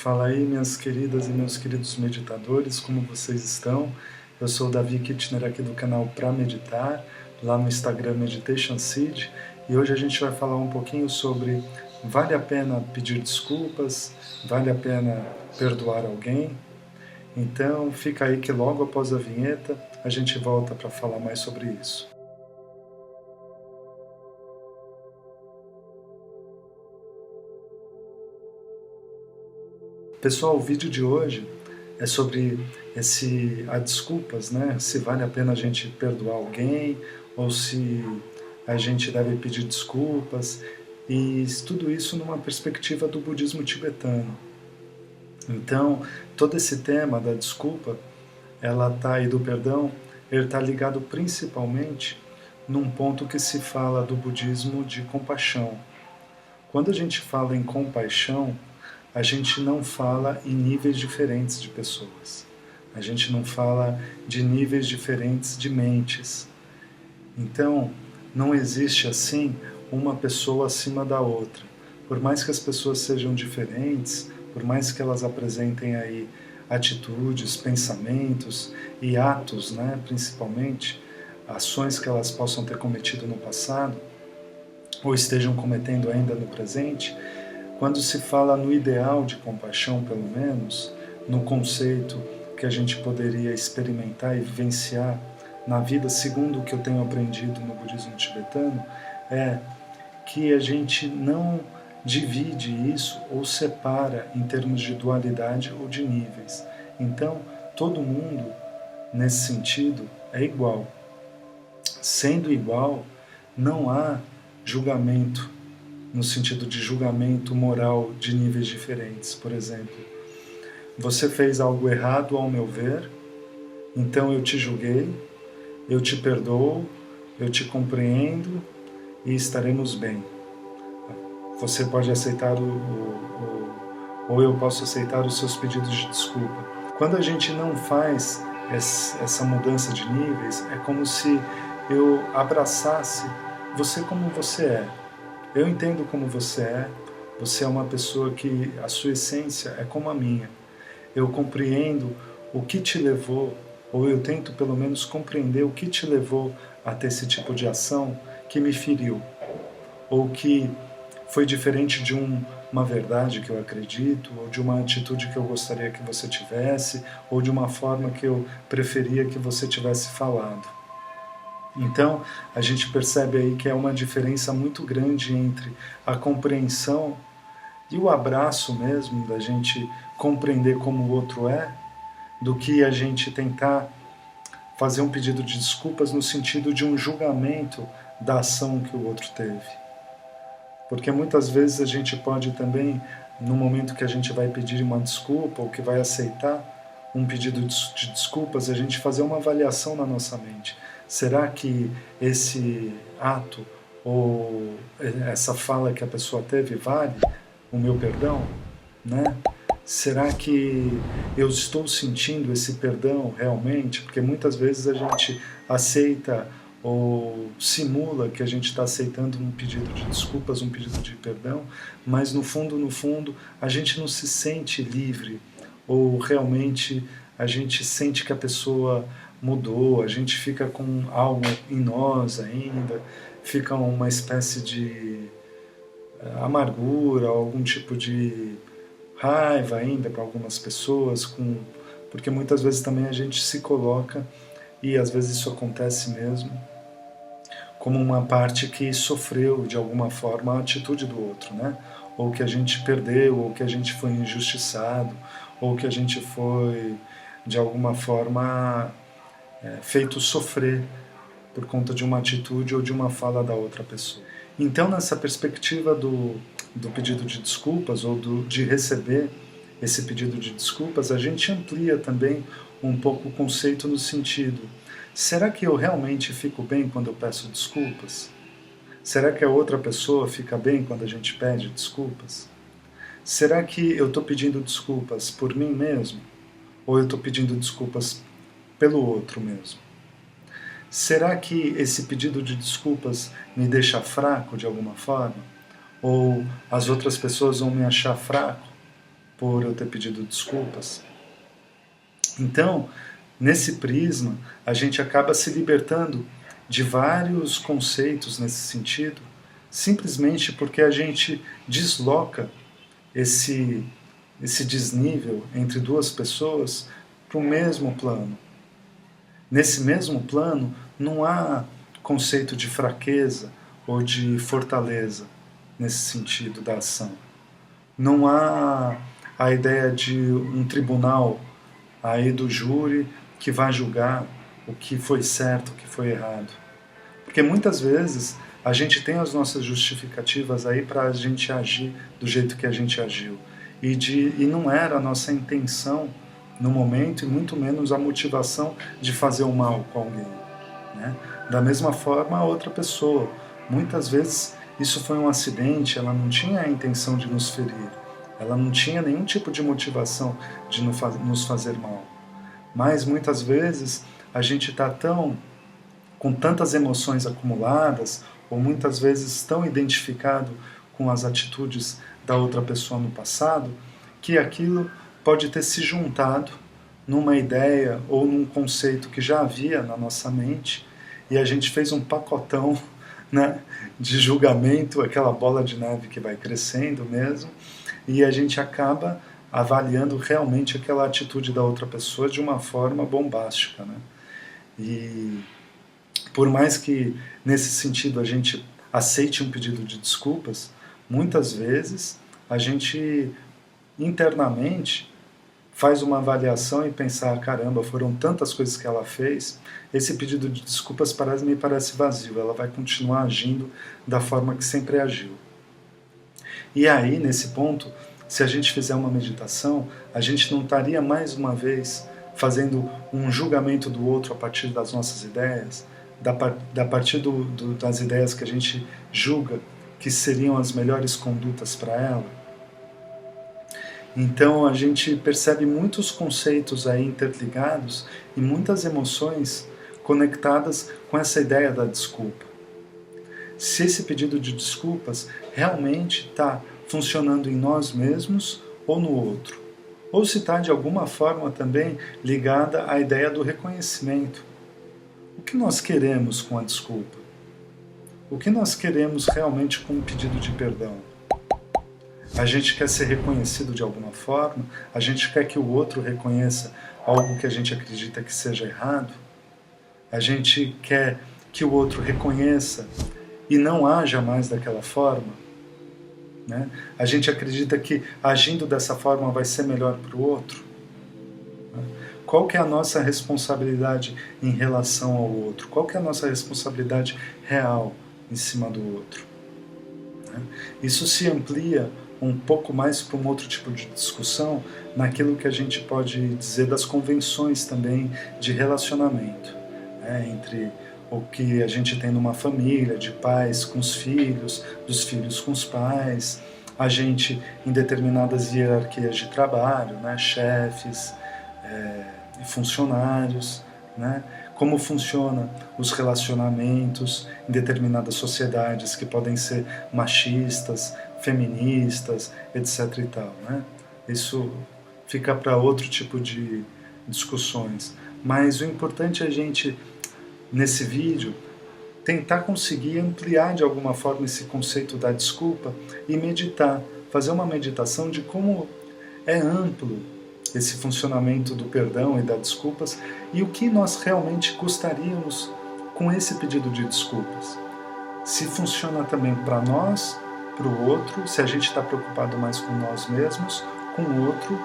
Fala aí, minhas queridas e meus queridos meditadores, como vocês estão? Eu sou o Davi Kittner aqui do canal Pra Meditar, lá no Instagram Meditation Seed, e hoje a gente vai falar um pouquinho sobre vale a pena pedir desculpas, vale a pena perdoar alguém? Então fica aí que logo após a vinheta a gente volta para falar mais sobre isso. Pessoal, o vídeo de hoje é sobre a desculpas, né? Se vale a pena a gente perdoar alguém ou se a gente deve pedir desculpas, e tudo isso numa perspectiva do budismo tibetano. Então, todo esse tema da desculpa, e do perdão, ele está ligado principalmente num ponto que se fala do budismo de compaixão. Quando a gente fala em compaixão, a gente não fala em níveis diferentes de pessoas. A gente não fala de níveis diferentes de mentes. Então, não existe assim uma pessoa acima da outra. Por mais que as pessoas sejam diferentes, por mais que elas apresentem aí atitudes, pensamentos e atos, né, principalmente, ações que elas possam ter cometido no passado, ou estejam cometendo ainda no presente, quando se fala no ideal de compaixão, pelo menos, no conceito que a gente poderia experimentar e vivenciar na vida, segundo o que eu tenho aprendido no budismo tibetano, é que a gente não divide isso ou separa em termos de dualidade ou de níveis. Então, todo mundo, nesse sentido, é igual. Sendo igual, não há julgamento, no sentido de julgamento moral de níveis diferentes. Por exemplo, você fez algo errado ao meu ver, então eu te julguei, eu te perdoo, eu te compreendo e estaremos bem. Você pode aceitar ou eu posso aceitar os seus pedidos de desculpa. Quando a gente não faz essa mudança de níveis, é como se eu abraçasse você como você é. Eu entendo como você é uma pessoa que a sua essência é como a minha. Eu compreendo o que te levou, ou eu tento pelo menos compreender o que te levou a ter esse tipo de ação que me feriu, ou que foi diferente de uma verdade que eu acredito, ou de uma atitude que eu gostaria que você tivesse, ou de uma forma que eu preferia que você tivesse falado. Então, a gente percebe aí que é uma diferença muito grande entre a compreensão e o abraço mesmo, da gente compreender como o outro é, do que a gente tentar fazer um pedido de desculpas no sentido de um julgamento da ação que o outro teve. Porque muitas vezes a gente pode também, no momento que a gente vai pedir uma desculpa ou que vai aceitar um pedido de desculpas, a gente fazer uma avaliação na nossa mente. Será que esse ato ou essa fala que a pessoa teve vale o meu perdão? Né? Será que eu estou sentindo esse perdão realmente? Porque muitas vezes a gente aceita ou simula que a gente está aceitando um pedido de desculpas, um pedido de perdão, mas no fundo, a gente não se sente livre, ou realmente a gente sente que a pessoa mudou, a gente fica com algo em nós ainda, fica uma espécie de amargura, algum tipo de raiva ainda para algumas pessoas, porque muitas vezes também a gente se coloca, e às vezes isso acontece mesmo, como uma parte que sofreu de alguma forma a atitude do outro, né? Ou que a gente perdeu, ou que a gente foi injustiçado, ou que a gente foi de alguma forma feito sofrer por conta de uma atitude ou de uma fala da outra pessoa. Então, nessa perspectiva do pedido de desculpas, ou de receber esse pedido de desculpas, a gente amplia também um pouco o conceito no sentido: será que eu realmente fico bem quando eu peço desculpas? Será que a outra pessoa fica bem quando a gente pede desculpas? Será que eu estou pedindo desculpas por mim mesmo? Ou eu estou pedindo desculpas pelo outro mesmo? Será que esse pedido de desculpas me deixa fraco de alguma forma? Ou as outras pessoas vão me achar fraco? por eu ter pedido desculpas. Então, nesse prisma, a gente acaba se libertando de vários conceitos nesse sentido, simplesmente porque a gente desloca esse desnível entre duas pessoas para o mesmo plano. Nesse mesmo plano, não há conceito de fraqueza ou de fortaleza nesse sentido da ação. Não há a ideia de um tribunal aí do júri que vai julgar o que foi certo, o que foi errado. Porque muitas vezes a gente tem as nossas justificativas aí para a gente agir do jeito que a gente agiu. E não era a nossa intenção no momento, e muito menos a motivação de fazer o mal com alguém. Né? Da mesma forma, a outra pessoa. Muitas vezes isso foi um acidente, ela não tinha a intenção de nos ferir. Ela não tinha nenhum tipo de motivação de nos fazer mal. Mas muitas vezes a gente está com tantas emoções acumuladas, ou muitas vezes tão identificado com as atitudes da outra pessoa no passado, que aquilo pode ter se juntado numa ideia ou num conceito que já havia na nossa mente, e a gente fez um pacotão, né, de julgamento, aquela bola de neve que vai crescendo mesmo, e a gente acaba avaliando realmente aquela atitude da outra pessoa de uma forma bombástica. Né? E por mais que nesse sentido a gente aceite um pedido de desculpas, muitas vezes a gente internamente faz uma avaliação e pensar, caramba, foram tantas coisas que ela fez, esse pedido de desculpas me parece vazio, ela vai continuar agindo da forma que sempre agiu. E aí, nesse ponto, se a gente fizer uma meditação, a gente não estaria mais uma vez fazendo um julgamento do outro a partir das nossas ideias, da partir das ideias que a gente julga que seriam as melhores condutas para ela. Então a gente percebe muitos conceitos aí interligados e muitas emoções conectadas com essa ideia da desculpa. Se esse pedido de desculpas realmente está funcionando em nós mesmos ou no outro, ou se está de alguma forma também ligada à ideia do reconhecimento. O que nós queremos com a desculpa? O que nós queremos realmente com o pedido de perdão? A gente quer ser reconhecido de alguma forma? A gente quer que o outro reconheça algo que a gente acredita que seja errado? A gente quer que o outro reconheça e não haja mais daquela forma? Né? A gente acredita que agindo dessa forma vai ser melhor para o outro? Qual que é a nossa responsabilidade em relação ao outro? Qual que é a nossa responsabilidade real em cima do outro? Isso se amplia um pouco mais para um outro tipo de discussão naquilo que a gente pode dizer das convenções também de relacionamento, né? Entre o que a gente tem numa família, de pais com os filhos, dos filhos com os pais, a gente em determinadas hierarquias de trabalho, né? Chefes, funcionários, né? Como funcionam os relacionamentos em determinadas sociedades que podem ser machistas, feministas, etc. e tal, né? Isso fica para outro tipo de discussões. Mas o importante é a gente, nesse vídeo, tentar conseguir ampliar de alguma forma esse conceito da desculpa e meditar, fazer uma meditação de como é amplo esse funcionamento do perdão e das desculpas e o que nós realmente gostaríamos com esse pedido de desculpas. Se funciona também para nós, para o outro, se a gente está preocupado mais com nós mesmos, com o outro,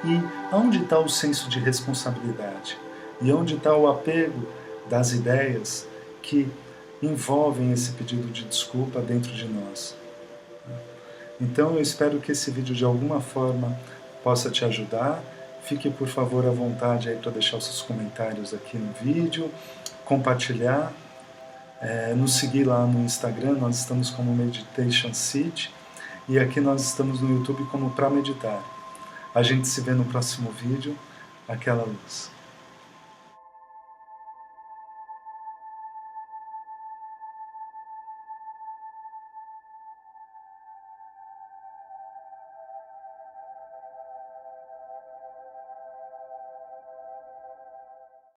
e onde está o senso de responsabilidade? E onde está o apego das ideias que envolvem esse pedido de desculpa dentro de nós? Então eu espero que esse vídeo de alguma forma possa te ajudar. Fique por favor à vontade aí para deixar os seus comentários aqui no vídeo, compartilhar, nos seguir lá no Instagram, nós estamos como Meditation City, e aqui nós estamos no YouTube como Pra Meditar. A gente se vê no próximo vídeo. Aquela luz.